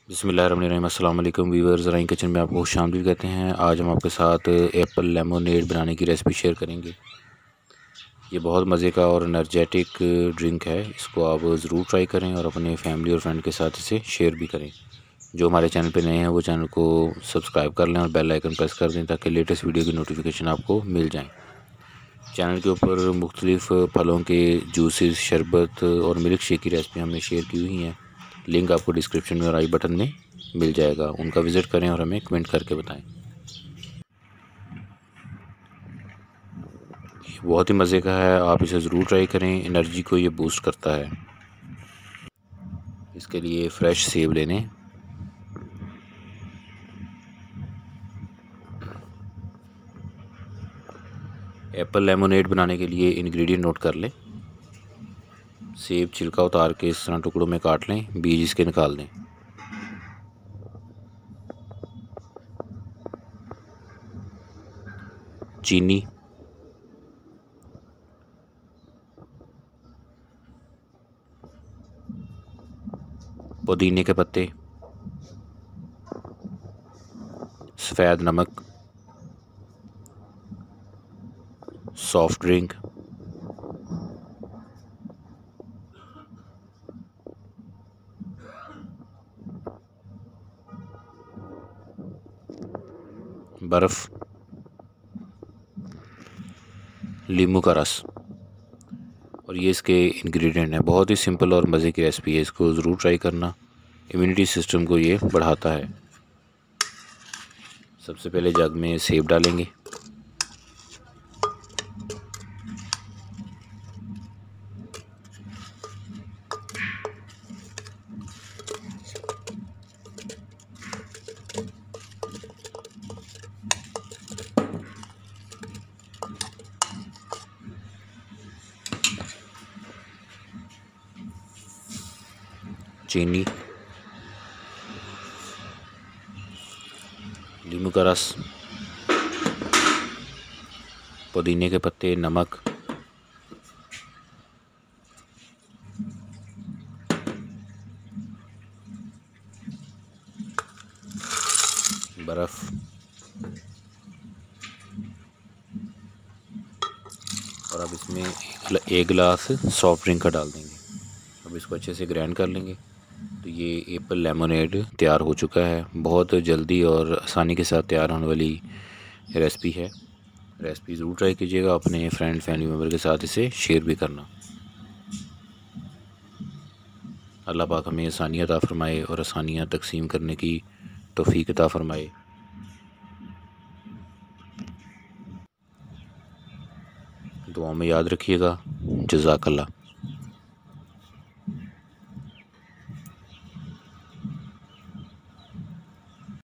बिस्मिल्लाहिर्रहमानिर्रहीम। अस्सलाम वालेकुम व्यूअर्स, ज़राइन किचन में आपको खुशामदीद कहते हैं। आज हम आपके साथ एप्पल लेमोनेड बनाने की रेसिपी शेयर करेंगे। ये बहुत मज़े का और एनर्जेटिक ड्रिंक है। इसको आप ज़रूर ट्राई करें और अपने फैमिली और फ्रेंड के साथ इसे शेयर भी करें। जो हमारे चैनल पे नए हैं वो चैनल को सब्सक्राइब कर लें और बेल आइकन प्रेस कर दें ताकि लेटेस्ट वीडियो की नोटिफिकेशन आपको मिल जाएँ। चैनल के ऊपर मुख्तलिफ़ फलों के जूसेस, शरबत और मिल्क शेक की रेसिपी हमने शेयर की हुई हैं। लिंक आपको डिस्क्रिप्शन में और आई बटन में मिल जाएगा, उनका विज़िट करें और हमें कमेंट करके बताएं। ये बहुत ही मज़े का है, आप इसे ज़रूर ट्राई करें। एनर्जी को ये बूस्ट करता है। इसके लिए फ़्रेश सेब लेने, एप्पल लेमोनेड बनाने के लिए इंग्रेडिएंट नोट कर लें। सेब छिलका उतार के इस तरह टुकड़ों में काट लें, बीज इसके निकाल दें। चीनी, पुदीने के पत्ते, सफ़ेद नमक, सॉफ्ट ड्रिंक, बर्फ़, नींबू का रस। और ये इसके इंग्रेडिएंट हैं। बहुत ही सिंपल और मज़े की रेसिपी है, इसको ज़रूर ट्राई करना। इम्यूनिटी सिस्टम को ये बढ़ाता है। सबसे पहले जग में सेब डालेंगे, चीनी, नींबू का रस, पुदीने के पत्ते, नमक, बर्फ़ और अब इसमें एक गिलास सॉफ्ट ड्रिंक का डाल देंगे। अब इसको अच्छे से ग्राइंड कर लेंगे। तो ये एप्पल लेमोनेड तैयार हो चुका है। बहुत जल्दी और आसानी के साथ तैयार होने वाली रेसिपी है। रेसिपी ज़रूर ट्राई कीजिएगा, अपने फ्रेंड फैमिली मेम्बर के साथ इसे शेयर भी करना। अल्लाह पाक हमें आसानियाँ अता फ़रमाए और आसानियाँ तकसीम करने की तौफ़ीक अता फ़रमाए। दुआ में याद रखिएगा। जज़ाकल्लाह।